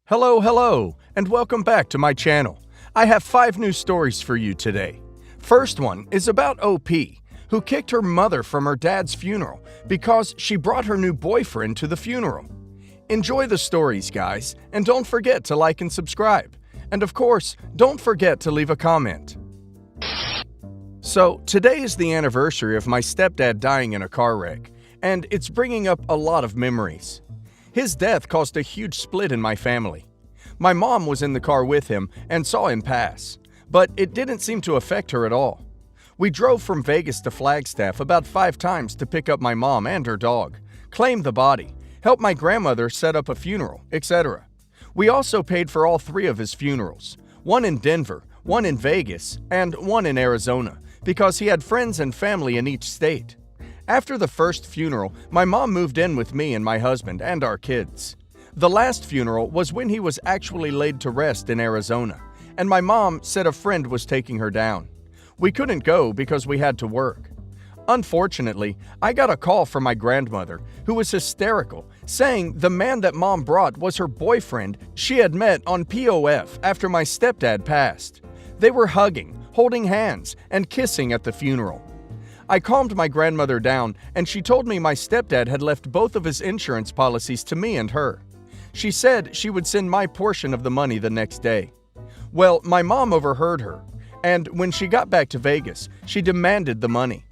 Hello, and welcome back to my channel. I have 5 new stories for you today. First one is about OP, who kicked her mother from her dad's funeral because she brought her new boyfriend to the funeral. Enjoy the stories, guys, and don't forget to like and subscribe. And of course, don't forget to leave a comment. So, today is the anniversary of my stepdad dying in a car wreck, and it's bringing up a lot of memories. His death caused a huge split in my family. My mom was in the car with him and saw him pass, but it didn't seem to affect her at all. We drove from Vegas to Flagstaff about 5 times to pick up my mom and her dog, claim the body, help my grandmother set up a funeral, etc. We also paid for all 3 of his funerals, one in Denver, one in Vegas, and one in Arizona, because he had friends and family in each state. After the first funeral, my mom moved in with me and my husband and our kids. The last funeral was when he was actually laid to rest in Arizona, and my mom said a friend was taking her down. We couldn't go because we had to work. Unfortunately, I got a call from my grandmother, who was hysterical, saying the man that mom brought was her boyfriend she had met on POF after my stepdad passed. They were hugging, holding hands, and kissing at the funeral. I calmed my grandmother down, and she told me my stepdad had left both of his insurance policies to me and her. She said she would send my portion of the money the next day. Well, my mom overheard her, and when she got back to Vegas, she demanded the money.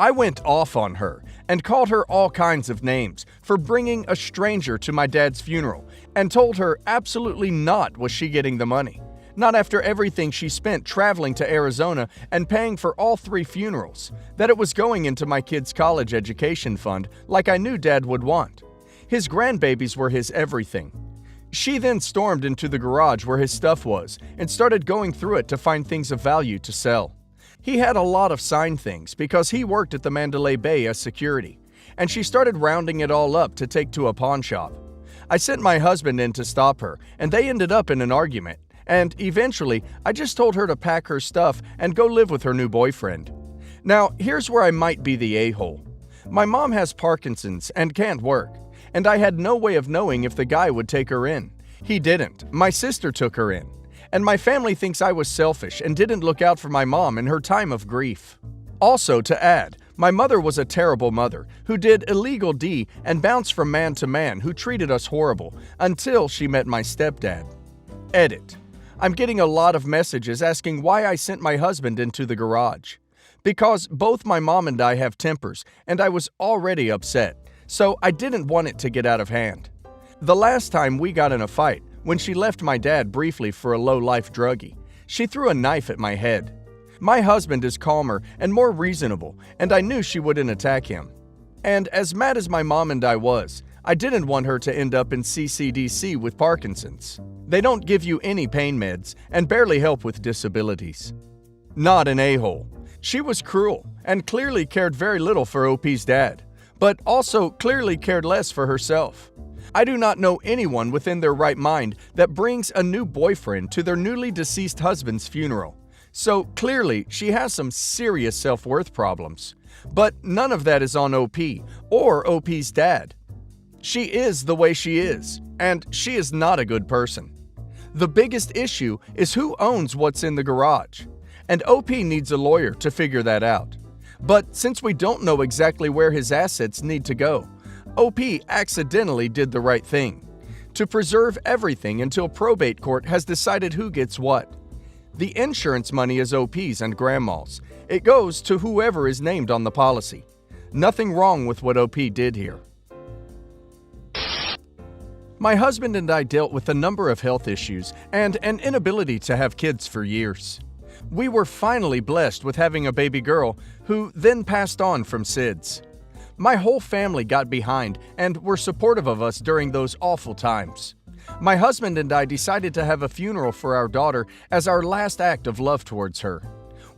I went off on her and called her all kinds of names for bringing a stranger to my dad's funeral, and told her absolutely not was she getting the money. Not after everything she spent traveling to Arizona and paying for all 3 funerals, that it was going into my kids' college education fund like I knew Dad would want. His grandbabies were his everything. She then stormed into the garage where his stuff was and started going through it to find things of value to sell. He had a lot of signed things because he worked at the Mandalay Bay as security, and she started rounding it all up to take to a pawn shop. I sent my husband in to stop her, and they ended up in an argument. And eventually, I just told her to pack her stuff and go live with her new boyfriend. Now, here's where I might be the a-hole. My mom has Parkinson's and can't work, and I had no way of knowing if the guy would take her in. He didn't. My sister took her in. And my family thinks I was selfish and didn't look out for my mom in her time of grief. Also, to add, my mother was a terrible mother who did illegal D and bounced from man to man who treated us horrible until she met my stepdad. Edit. I'm getting a lot of messages asking why I sent my husband into the garage. Because both my mom and I have tempers, and I was already upset, so I didn't want it to get out of hand. The last time we got in a fight, when she left my dad briefly for a low-life druggie, she threw a knife at my head. My husband is calmer and more reasonable, and I knew she wouldn't attack him. And as mad as my mom and I was, I didn't want her to end up in CCDC with Parkinson's. They don't give you any pain meds and barely help with disabilities. Not an a-hole. She was cruel and clearly cared very little for OP's dad, but also clearly cared less for herself. I do not know anyone within their right mind that brings a new boyfriend to their newly deceased husband's funeral. So clearly, she has some serious self-worth problems. But none of that is on OP or OP's dad. She is the way she is, and she is not a good person. The biggest issue is who owns what's in the garage, and OP needs a lawyer to figure that out. But since we don't know exactly where his assets need to go, OP accidentally did the right thing, to preserve everything until probate court has decided who gets what. The insurance money is OP's and Grandma's. It goes to whoever is named on the policy. Nothing wrong with what OP did here. My husband and I dealt with a number of health issues and an inability to have kids for years. We were finally blessed with having a baby girl who then passed on from SIDS. My whole family got behind and were supportive of us during those awful times. My husband and I decided to have a funeral for our daughter as our last act of love towards her.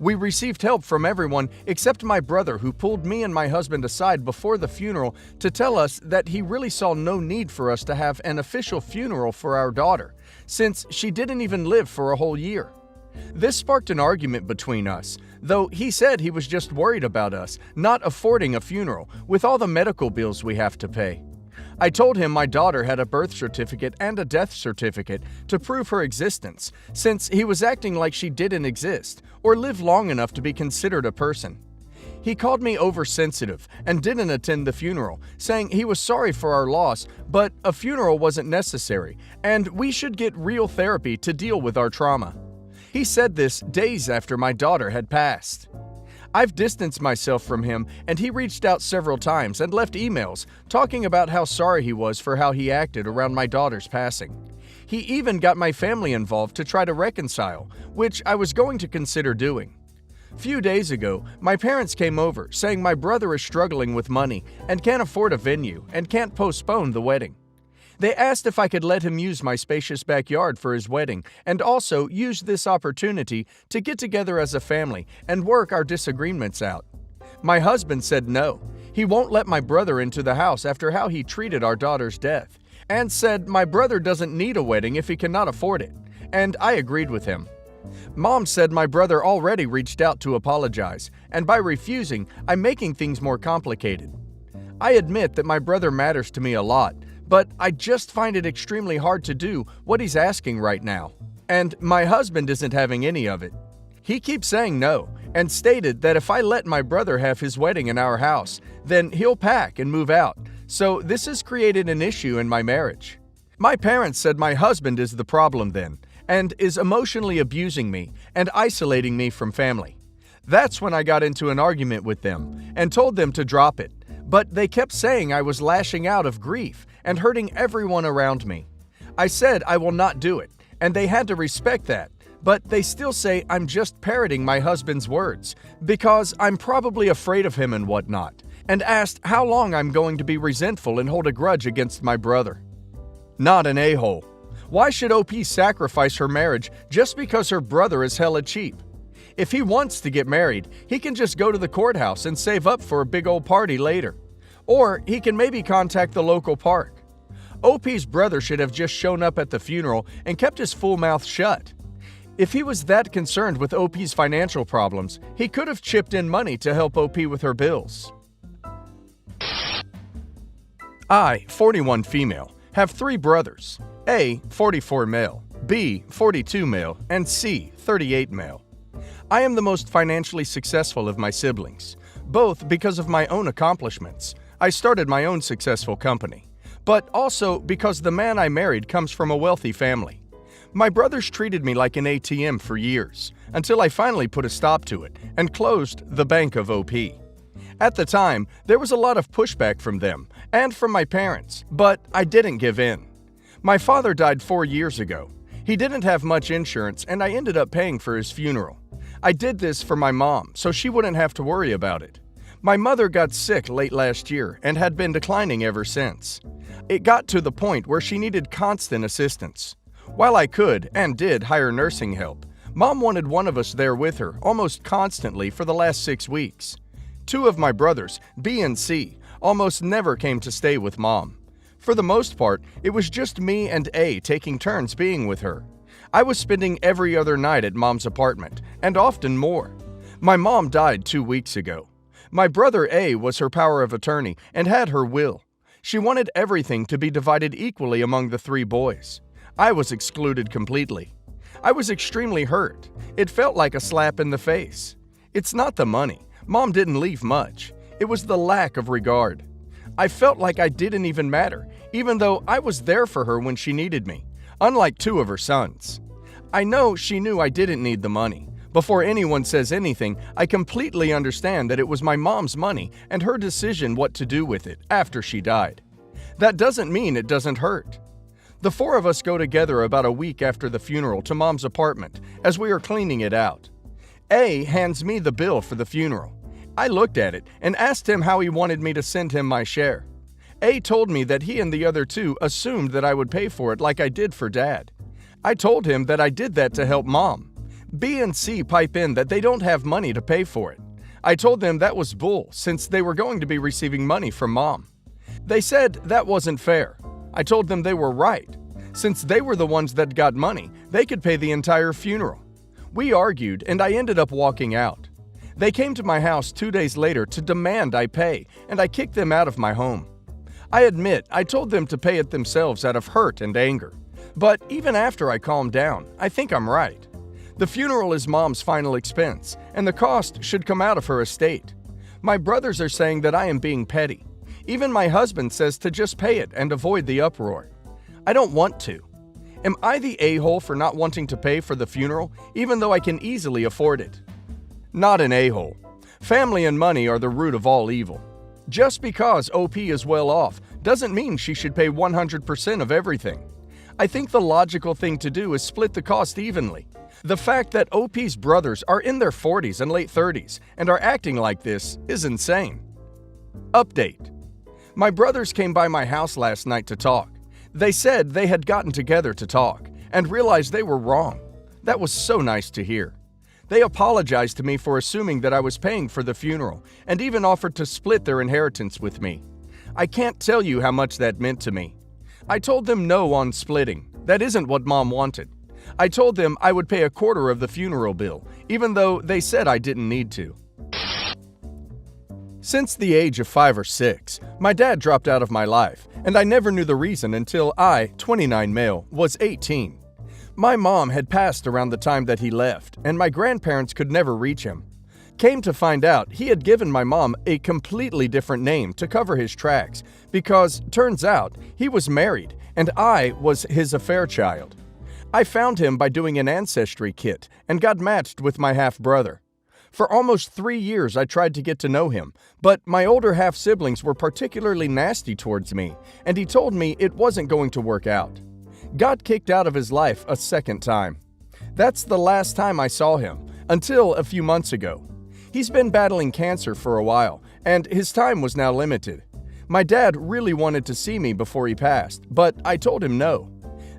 We received help from everyone except my brother, who pulled me and my husband aside before the funeral to tell us that he really saw no need for us to have an official funeral for our daughter, since she didn't even live for a whole year. This sparked an argument between us, though he said he was just worried about us not affording a funeral with all the medical bills we have to pay. I told him my daughter had a birth certificate and a death certificate to prove her existence, since he was acting like she didn't exist or live long enough to be considered a person. He called me oversensitive and didn't attend the funeral, saying he was sorry for our loss, but a funeral wasn't necessary, and we should get real therapy to deal with our trauma. He said this days after my daughter had passed. I've distanced myself from him, and he reached out several times and left emails talking about how sorry he was for how he acted around my daughter's passing. He even got my family involved to try to reconcile, which I was going to consider doing. Few days ago, my parents came over saying my brother is struggling with money and can't afford a venue and can't postpone the wedding. They asked if I could let him use my spacious backyard for his wedding and also use this opportunity to get together as a family and work our disagreements out. My husband said no. He won't let my brother into the house after how he treated our daughter's death, and said my brother doesn't need a wedding if he cannot afford it, and I agreed with him. Mom said my brother already reached out to apologize, and by refusing, I'm making things more complicated. I admit that my brother matters to me a lot, but I just find it extremely hard to do what he's asking right now, and my husband isn't having any of it. He keeps saying no, and stated that if I let my brother have his wedding in our house, then he'll pack and move out, so this has created an issue in my marriage. My parents said my husband is the problem then, and is emotionally abusing me and isolating me from family. That's when I got into an argument with them and told them to drop it, but they kept saying I was lashing out of grief and hurting everyone around me. I said I will not do it, and they had to respect that, but they still say I'm just parroting my husband's words because I'm probably afraid of him and whatnot, and asked how long I'm going to be resentful and hold a grudge against my brother. Not an a-hole. Why should OP sacrifice her marriage just because her brother is hella cheap? If he wants to get married, he can just go to the courthouse and save up for a big old party later. Or he can maybe contact the local park. OP's brother should have just shown up at the funeral and kept his full mouth shut. If he was that concerned with OP's financial problems, he could have chipped in money to help OP with her bills. I, 41 female, have 3 brothers. A, 44 male, B, 42 male, and C, 38 male. I am the most financially successful of my siblings, both because of my own accomplishments. I started my own successful company, but also because the man I married comes from a wealthy family. My brothers treated me like an ATM for years, until I finally put a stop to it and closed the Bank of OP. At the time, there was a lot of pushback from them and from my parents, but I didn't give in. My father died 4 years ago. He didn't have much insurance, and I ended up paying for his funeral. I did this for my mom, so she wouldn't have to worry about it. My mother got sick late last year and had been declining ever since. It got to the point where she needed constant assistance. While I could and did hire nursing help, Mom wanted one of us there with her almost constantly for the last 6 weeks. 2 of my brothers, B and C, almost never came to stay with Mom. For the most part, it was just me and A taking turns being with her. I was spending every other night at Mom's apartment, and often more. My mom died 2 weeks ago. My brother A was her power of attorney and had her will. She wanted everything to be divided equally among the 3 boys. I was excluded completely. I was extremely hurt. It felt like a slap in the face. It's not the money. Mom didn't leave much. It was the lack of regard. I felt like I didn't even matter, even though I was there for her when she needed me, unlike 2 of her sons. I know she knew I didn't need the money. Before anyone says anything, I completely understand that it was my mom's money and her decision what to do with it after she died. That doesn't mean it doesn't hurt. The 4 of us go together about a week after the funeral to Mom's apartment as we are cleaning it out. A hands me the bill for the funeral. I looked at it and asked him how he wanted me to send him my share. A told me that he and the other 2 assumed that I would pay for it like I did for Dad. I told him that I did that to help Mom. B and C pipe in that they don't have money to pay for it. I told them that was bull since they were going to be receiving money from Mom. They said that wasn't fair. I told them they were right. Since they were the ones that got money, they could pay the entire funeral. We argued and I ended up walking out. They came to my house 2 days later to demand I pay, and I kicked them out of my home. I admit I told them to pay it themselves out of hurt and anger. But even after I calmed down, I think I'm right. The funeral is Mom's final expense, and the cost should come out of her estate. My brothers are saying that I am being petty. Even my husband says to just pay it and avoid the uproar. I don't want to. Am I the a-hole for not wanting to pay for the funeral, even though I can easily afford it? Not an a-hole. Family and money are the root of all evil. Just because OP is well off doesn't mean she should pay 100% of everything. I think the logical thing to do is split the cost evenly. The fact that OP's brothers are in their 40s and late 30s and are acting like this is insane. Update. My brothers came by my house last night to talk. They said they had gotten together to talk and realized they were wrong. That was so nice to hear. They apologized to me for assuming that I was paying for the funeral and even offered to split their inheritance with me. I can't tell you how much that meant to me. I told them no on splitting. That isn't what Mom wanted. I told them I would pay a quarter of the funeral bill, even though they said I didn't need to. Since the age of 5 or 6, my dad dropped out of my life, and I never knew the reason until I, 29 male, was 18. My mom had passed around the time that he left, and my grandparents could never reach him. Came to find out, he had given my mom a completely different name to cover his tracks because, turns out, he was married, and I was his affair child. I found him by doing an ancestry kit and got matched with my half-brother. For almost 3 years I tried to get to know him, but my older half-siblings were particularly nasty towards me, and he told me it wasn't going to work out. Got kicked out of his life a second time. That's the last time I saw him, until a few months ago. He's been battling cancer for a while, and his time was now limited. My dad really wanted to see me before he passed, but I told him no.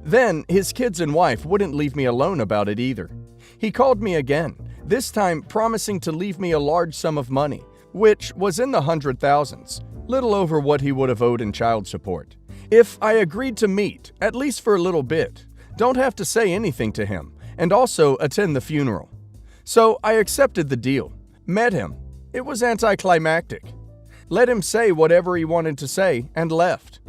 Then his kids and wife wouldn't leave me alone about it either. He called me again, this time promising to leave me a large sum of money, which was in the 100,000s, little over what he would have owed in child support. If I agreed to meet, at least for a little bit, don't have to say anything to him, and also attend the funeral. So I accepted the deal, met him. It was anticlimactic. Let him say whatever he wanted to say and left.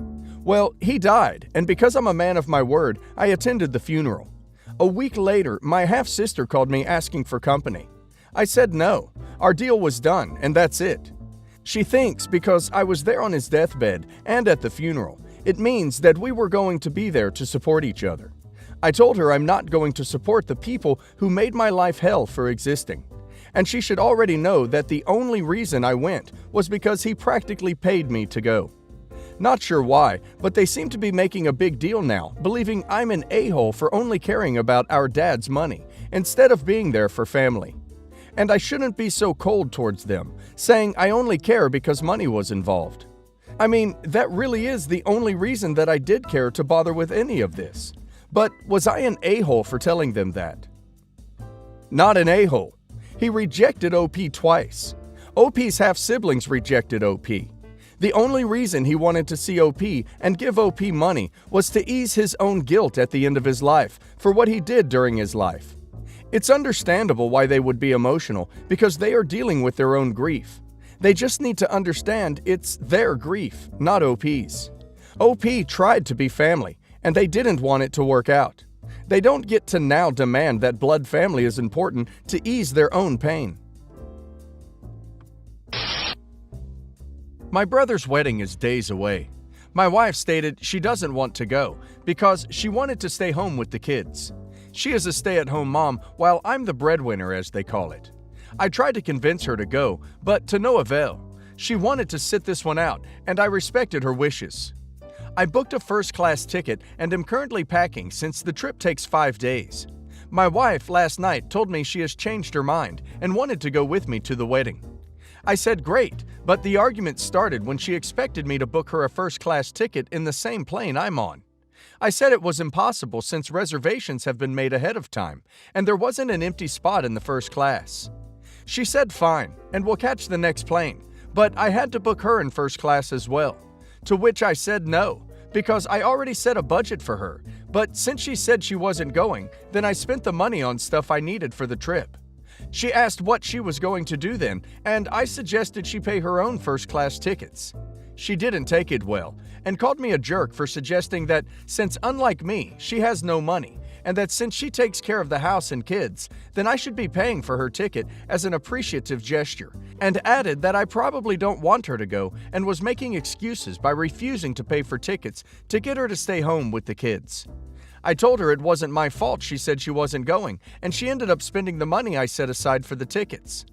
Well, he died, and because I'm a man of my word, I attended the funeral. A week later, my half-sister called me asking for company. I said no. Our deal was done, and that's it. She thinks because I was there on his deathbed and at the funeral, it means that we were going to be there to support each other. I told her I'm not going to support the people who made my life hell for existing. And she should already know that the only reason I went was because he practically paid me to go. Not sure why, but they seem to be making a big deal now, believing I'm an a-hole for only caring about our dad's money, instead of being there for family. And I shouldn't be so cold towards them, saying I only care because money was involved. I mean, that really is the only reason that I did care to bother with any of this. But was I an a-hole for telling them that? Not an a-hole. He rejected OP twice. OP's half-siblings rejected OP. The only reason he wanted to see OP and give OP money was to ease his own guilt at the end of his life for what he did during his life. It's understandable why they would be emotional because they are dealing with their own grief. They just need to understand it's their grief, not OP's. OP tried to be family, and they didn't want it to work out. They don't get to now demand that blood family is important to ease their own pain. My brother's wedding is days away. My wife stated she doesn't want to go because she wanted to stay home with the kids. She is a stay-at-home mom while I'm the breadwinner, as they call it. I tried to convince her to go, but to no avail. She wanted to sit this one out, and I respected her wishes. I booked a first-class ticket and am currently packing since the trip takes 5 days. My wife last night told me she has changed her mind and wanted to go with me to the wedding. I said great, but the argument started when she expected me to book her a first-class ticket in the same plane I'm on. I said it was impossible since reservations have been made ahead of time, and there wasn't an empty spot in the first class. She said fine, and we'll catch the next plane, but I had to book her in first class as well. To which I said no, because I already set a budget for her, but since she said she wasn't going, then I spent the money on stuff I needed for the trip. She asked what she was going to do then, and I suggested she pay her own first-class tickets. She didn't take it well and called me a jerk for suggesting that since, unlike me, she has no money, and that since she takes care of the house and kids, then I should be paying for her ticket as an appreciative gesture, and added that I probably don't want her to go and was making excuses by refusing to pay for tickets to get her to stay home with the kids. I told her it wasn't my fault she said she wasn't going, and she ended up spending the money I set aside for the tickets.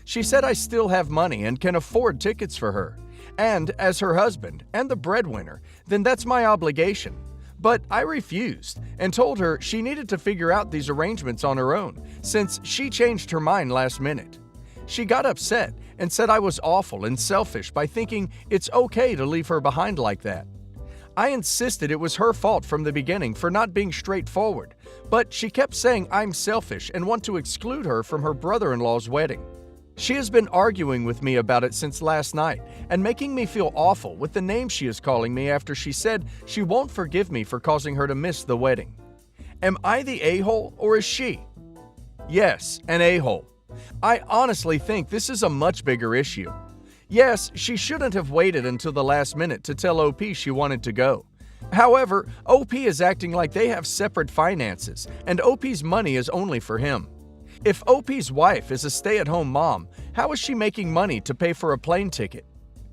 She said I still have money and can afford tickets for her, and as her husband and the breadwinner, then that's my obligation. But I refused and told her she needed to figure out these arrangements on her own since she changed her mind last minute. She got upset and said I was awful and selfish by thinking it's okay to leave her behind like that. I insisted it was her fault from the beginning for not being straightforward, but she kept saying I'm selfish and want to exclude her from her brother-in-law's wedding. She has been arguing with me about it since last night and making me feel awful with the name she is calling me after she said she won't forgive me for causing her to miss the wedding. Am I the a-hole or is she? Yes, an a-hole. I honestly think this is a much bigger issue. Yes, she shouldn't have waited until the last minute to tell OP she wanted to go. However, OP is acting like they have separate finances and OP's money is only for him. If OP's wife is a stay-at-home mom, how is she making money to pay for a plane ticket?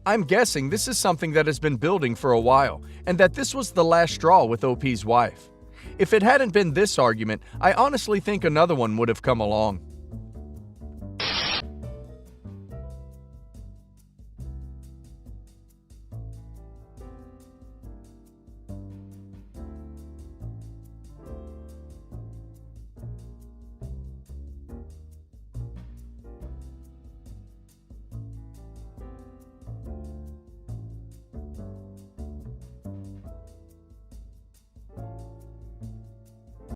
I'm guessing this is something that has been building for a while, and that this was the last straw with OP's wife. If it hadn't been this argument, I honestly think another one would have come along.